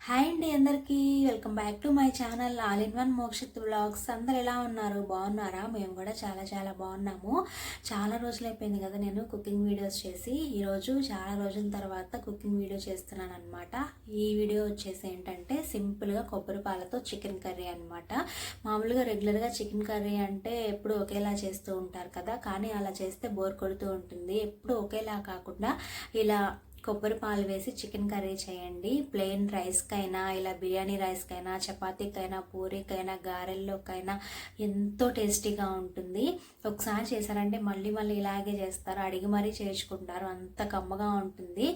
Hi అండి అందరికీ welcome back to my channel all in one Mokshith vlogs. అందరు ఎలా ఉన్నారు? బాగున్నారా? మేము కూడా చాలా చాలా బాగున్నాము. చాలా రోజులు అయిపోయింది కదా నేను కుకింగ్ వీడియోస్ చేసి. ఈరోజు చాలా రోజుల తర్వాత కుకింగ్ వీడియో చేస్తున్నాను అనమాట. ఈ వీడియో వచ్చేసి ఏంటంటే సింపుల్గా కొబ్బరి పాలతో చికెన్ కర్రీ అనమాట. మామూలుగా రెగ్యులర్గా చికెన్ కర్రీ అంటే ఎప్పుడు ఒకేలా చేస్తూ ఉంటారు కదా, కానీ అలా చేస్తే బోర్ కొడుతూ ఉంటుంది. ఎప్పుడు ఒకేలా కాకుండా ఇలా కొబ్బరి పాలు వేసి చికెన్ కర్రీ చేయండి. ప్లెయిన్ రైస్కైనా, ఇలా బిర్యానీ రైస్కైనా, చపాతీకైనా, పూరీకైనా, గారెల్లోకైనా ఎంతో టేస్టీగా ఉంటుంది. ఒకసారి చేశారంటే మళ్ళీ మళ్ళీ ఇలాగే చేస్తారు, అడిగి మరీ చేసుకుంటారు, అంత కమ్మగా ఉంటుంది.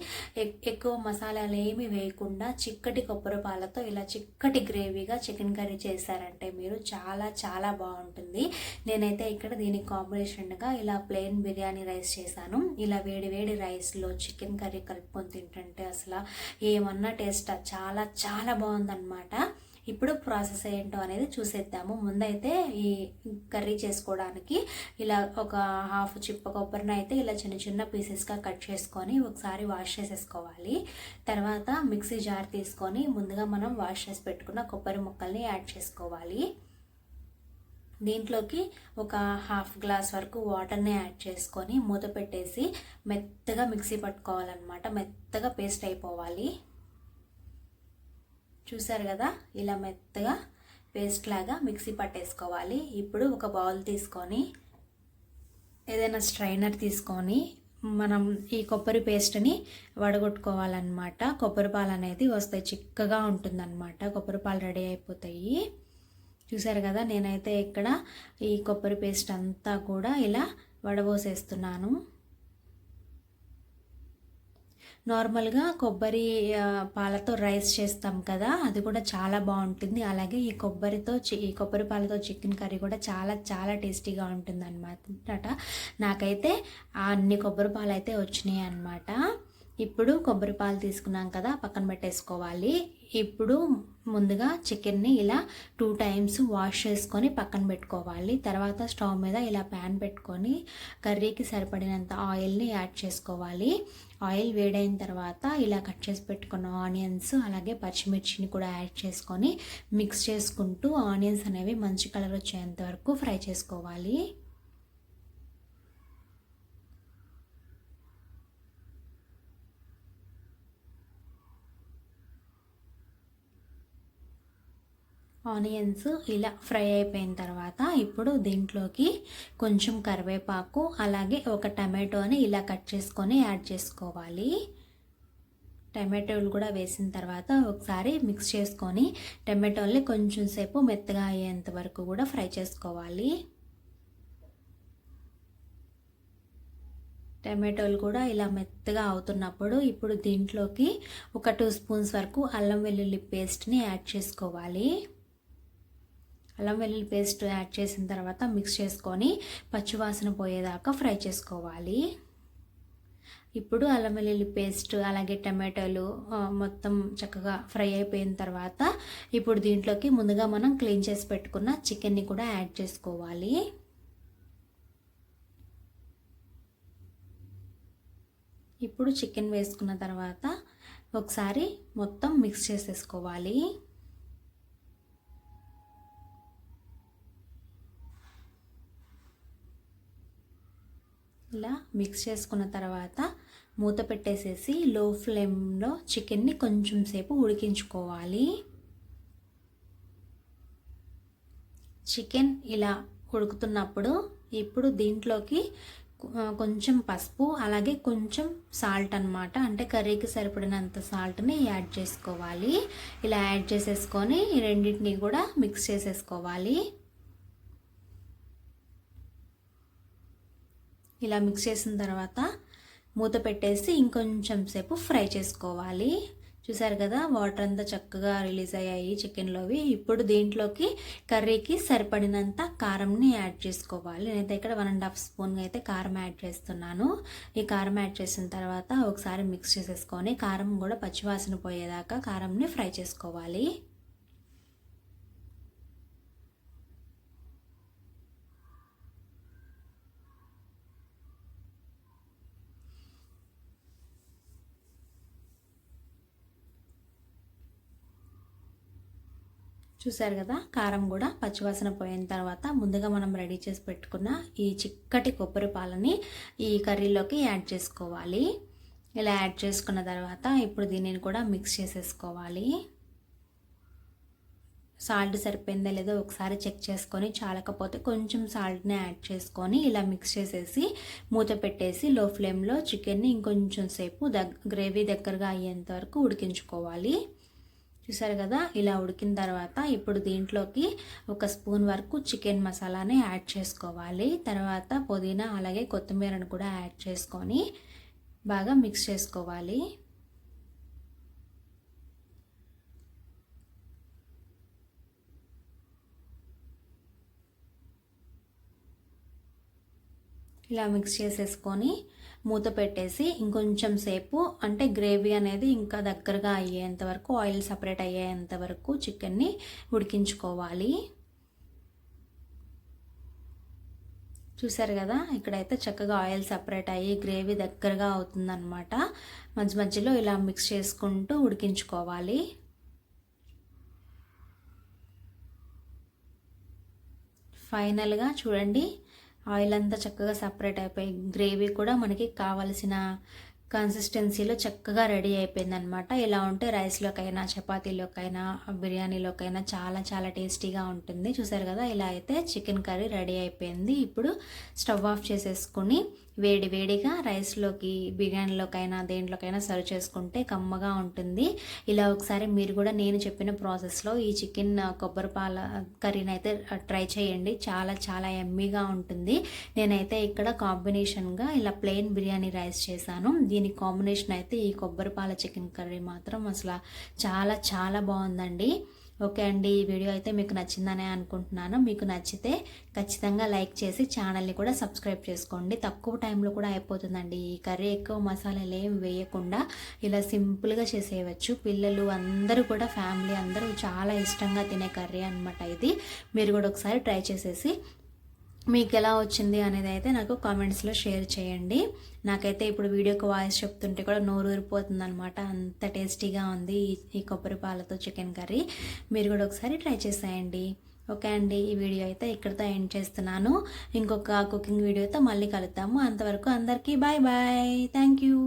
ఎక్కువ మసాలాలు ఏమి వేయకుండా చిక్కటి కొబ్బరి పాలతో ఇలా చిక్కటి గ్రేవీగా చికెన్ కర్రీ చేశారంటే మీరు చాలా చాలా బాగుంటుంది. నేనైతే ఇక్కడ దీనికి కాంబినేషన్గా ఇలా ప్లెయిన్ బిర్యానీ రైస్ చేశాను. ఇలా వేడి వేడి రైస్లో చికెన్ కర్రీ కలుపుకొని తింటుంటే అసలు ఏమన్నా టేస్ట్ చాలా చాలా బాగుందన్నమాట. ఇప్పుడు ప్రాసెస్ ఏంటో అనేది చూసేద్దాము. ముందైతే ఈ కర్రీ చేసుకోవడానికి ఇలా ఒక హాఫ్ చిప్ప కొబ్బరిని అయితే ఇలా చిన్న చిన్న పీసెస్గా కట్ చేసుకొని ఒకసారి వాష్ చేసేసుకోవాలి. తర్వాత మిక్సీ జార్ తీసుకొని ముందుగా మనం వాష్ చేసి పెట్టుకున్న కొబ్బరి ముక్కల్ని యాడ్ చేసుకోవాలి. దీంట్లోకి ఒక హాఫ్ గ్లాస్ వరకు వాటర్ని యాడ్ చేసుకొని మూత పెట్టేసి మెత్తగా మిక్సీ పట్టుకోవాలన్నమాట. మెత్తగా పేస్ట్ అయిపోవాలి. చూసారు కదా, ఇలా మెత్తగా పేస్ట్ లాగా మిక్సీ పట్టేసుకోవాలి. ఇప్పుడు ఒక బౌల్ తీసుకొని ఏదైనా స్ట్రైనర్ తీసుకొని మనం ఈ కొబ్బరి పేస్ట్ని వడగొట్టుకోవాలన్నమాట. కొబ్బరి పాలు అనేది వస్తాయి, చిక్కగా ఉంటుందన్నమాట. కొబ్బరి పాలు రెడీ అయిపోతాయి. చూసారు కదా, నేనైతే ఇక్కడ ఈ కొబ్బరి పేస్ట్ అంతా కూడా ఇలా వడబోసేస్తున్నాను. నార్మల్గా కొబ్బరి పాలతో రైస్ చేస్తాం కదా, అది కూడా చాలా బాగుంటుంది. అలాగే ఈ కొబ్బరి పాలతో చికెన్ కర్రీ కూడా చాలా చాలా టేస్టీగా ఉంటుంది అన్నమాట. నాకైతే అన్ని కొబ్బరి పాలు అయితే వచ్చినాయి అన్నమాట. ఇప్పుడు కొబ్బరి పాలు తీసుకున్నాం కదా, పక్కన పెట్టేసుకోవాలి. ఇప్పుడు ముందుగా చికెన్ని ఇలా 2 టైమ్స్ వాష్ చేసుకొని పక్కన పెట్టుకోవాలి. తర్వాత స్టవ్ మీద ఇలా ప్యాన్ పెట్టుకొని కర్రీకి సరిపడినంత ఆయిల్ని యాడ్ చేసుకోవాలి. ఆయిల్ వేడైన తర్వాత ఇలా కట్ చేసి పెట్టుకున్న ఆనియన్స్ అలాగే పచ్చిమిర్చిని కూడా యాడ్ చేసుకొని మిక్స్ చేసుకుంటూ ఆనియన్స్ అనేవి మంచి కలర్ వచ్చేంత వరకు ఫ్రై చేసుకోవాలి. ఆనియన్స్ ఇలా ఫ్రై అయిపోయిన తర్వాత ఇప్పుడు దీంట్లోకి కొంచెం కరివేపాకు అలాగే ఒక టమాటోని ఇలా కట్ చేసుకొని యాడ్ చేసుకోవాలి. టమాటోలు కూడా వేసిన తర్వాత ఒకసారి మిక్స్ చేసుకొని టమాటోల్ని కొంచెం సేపు మెత్తగా అయ్యేంత వరకు కూడా ఫ్రై చేసుకోవాలి. టమాటోలు కూడా ఇలా మెత్తగా అవుతున్నప్పుడు ఇప్పుడు దీంట్లోకి ఒక 2 స్పూన్స్ వరకు అల్లం వెల్లుల్లి పేస్ట్ని యాడ్ చేసుకోవాలి. అల్లం వెల్లుల్లి పేస్ట్ యాడ్ చేసిన తర్వాత మిక్స్ చేసుకొని పచ్చివాసన పోయేదాకా ఫ్రై చేసుకోవాలి. ఇప్పుడు అల్లం వెల్లుల్లి పేస్ట్ అలాగే టమాటోలు మొత్తం చక్కగా ఫ్రై అయిపోయిన తర్వాత ఇప్పుడు దీంట్లోకి ముందుగా మనం క్లీన్ చేసి పెట్టుకున్న చికెన్ని కూడా యాడ్ చేసుకోవాలి. ఇప్పుడు చికెన్ వేసుకున్న తర్వాత ఒకసారి మొత్తం మిక్స్ చేసేసుకోవాలి. ఇలా మిక్స్ చేసుకున్న తర్వాత మూత పెట్టేసేసి లో ఫ్లేమ్లో చికెన్ని కొంచెం సేపు ఉడికించుకోవాలి. చికెన్ ఇలా ఉడుకుతున్నప్పుడు ఇప్పుడు దీంట్లోకి కొంచెం పసుపు అలాగే కొంచెం సాల్ట్ అన్నమాట, అంటే కర్రీకి సరిపడినంత సాల్ట్ని యాడ్ చేసుకోవాలి. ఇలా యాడ్ చేసేసుకొని ఈ రెండింటిని కూడా మిక్స్ చేసేసుకోవాలి. ఇలా మిక్స్ చేసిన తర్వాత మూత పెట్టేసి ఇంకొంచెం సేపు ఫ్రై చేసుకోవాలి. చూసారు కదా, వాటర్ అంతా చక్కగా రిలీజ్ అయ్యాయి చికెన్లోవి. ఇప్పుడు దీంట్లోకి కర్రీకి సరిపడినంత కారంని యాడ్ చేసుకోవాలి. నేనైతే ఇక్కడ 1.5 స్పూన్ అయితే కారం యాడ్ చేస్తున్నాను. ఈ కారం యాడ్ చేసిన తర్వాత ఒకసారి మిక్స్ చేసేసుకొని కారం కూడా పచ్చివాసన పోయేదాకా కారంని ఫ్రై చేసుకోవాలి. చూసారు కదా, కారం కూడా పచ్చివాసన పోయిన తర్వాత ముందుగా మనం రెడీ చేసి పెట్టుకున్న ఈ చిక్కటి కొబ్బరి పాలని ఈ కర్రీలోకి యాడ్ చేసుకోవాలి. ఇలా యాడ్ చేసుకున్న తర్వాత ఇప్పుడు దీనిని కూడా మిక్స్ చేసేసుకోవాలి. సాల్ట్ సరిపోయిందా లేదో ఒకసారి చెక్ చేసుకొని, చాలకపోతే కొంచెం సాల్ట్ని యాడ్ చేసుకొని ఇలా మిక్స్ చేసేసి మూత పెట్టేసి లో ఫ్లేమ్లో చికెన్ని ఇంకొంచెం సేపు గ్రేవీ దగ్గరగా అయ్యేంత వరకు ఉడికించుకోవాలి. చూసారు కదా, ఇలా ఉడికిన తర్వాత ఇప్పుడు దీంట్లోకి 1 స్పూన్ వరకు చికెన్ మసాలాని యాడ్ చేసుకోవాలి. తర్వాత పుదీనా అలాగే కొత్తిమీరను కూడా యాడ్ చేసుకొని బాగా మిక్స్ చేసుకోవాలి. ఇలా మిక్స్ చేసేసుకొని మూత పెట్టేసి ఇంకొంచెం సేపు, అంటే గ్రేవీ అనేది ఇంకా దగ్గరగా అయ్యేంత వరకు, ఆయిల్ సపరేట్ అయ్యేంత వరకు చికెన్ని ఉడికించుకోవాలి. చూసారు కదా, ఇక్కడైతే చక్కగా ఆయిల్ సపరేట్ అయ్యి గ్రేవీ దగ్గరగా అవుతుందన్నమాట. మధ్య మధ్యలో ఇలా మిక్స్ చేసుకుంటూ ఉడికించుకోవాలి. ఫైనల్గా చూడండి, ఆయిల్ అంతా చక్కగా సపరేట్ అయిపోయి గ్రేవీ కూడా మనకి కావలసిన కన్సిస్టెన్సీలో చక్కగా రెడీ అయిపోయింది అనమాట. ఇలా ఉంటే రైస్లోకైనా చపాతీలోకైనా బిర్యానీలోకైనా చాలా చాలా టేస్టీగా ఉంటుంది. చూసారు కదా, ఇలా అయితే చికెన్ కర్రీ రెడీ అయిపోయింది. ఇప్పుడు స్టవ్ ఆఫ్ చేసేసుకుని వేడి వేడిగా రైస్లోకి బిర్యానీలోకైనా దేంట్లోకైనా సర్వ్ చేసుకుంటే కమ్మగా ఉంటుంది. ఇలా ఒకసారి మీరు కూడా నేను చెప్పిన ప్రాసెస్లో ఈ చికెన్ కొబ్బరి పాల కర్రీని అయితే ట్రై చేయండి. చాలా చాలా యమ్మీగా ఉంటుంది. నేనైతే ఇక్కడ కాంబినేషన్గా ఇలా ప్లెయిన్ బిర్యానీ రైస్ చేశాను. దీని కాంబినేషన్ అయితే ఈ కొబ్బరి పాల చికెన్ కర్రీ మాత్రం అసలు చాలా చాలా బాగుందండి. ఓకే అండి, ఈ వీడియో అయితే మీకు నచ్చిందనే అనుకుంటున్నాను. మీకు నచ్చితే ఖచ్చితంగా లైక్ చేసి ఛానల్ని కూడా సబ్స్క్రైబ్ చేసుకోండి. తక్కువ టైంలో కూడా అయిపోతుందండి ఈ కర్రీ. ఎక్కువ మసాలాలు ఏం వేయకుండా ఇలా సింపుల్గా చేసేయవచ్చు. పిల్లలు అందరూ కూడా, ఫ్యామిలీ అందరూ చాలా ఇష్టంగా తినే కర్రీ అనమాట ఇది. మీరు కూడా ఒకసారి ట్రై చేసేసి మీకు ఎలా వచ్చింది అనేది అయితే నాకు కామెంట్స్లో షేర్ చేయండి. నాకైతే ఇప్పుడు వీడియోకి వాయిస్ చెప్తుంటే కూడా నోరు ఊరిపోతుంది అనమాట. అంత టేస్టీగా ఉంది ఈ కొబ్బరి పాలతో చికెన్ కర్రీ. మీరు కూడా ఒకసారి ట్రై చేసేయండి. ఓకే అండి, ఈ వీడియో అయితే ఇక్కడితో ఎండ్ చేస్తున్నాను. ఇంకొక కుకింగ్ వీడియోతో మళ్ళీ కలుద్దాము. అంతవరకు అందరికీ బాయ్ బాయ్. Thank you.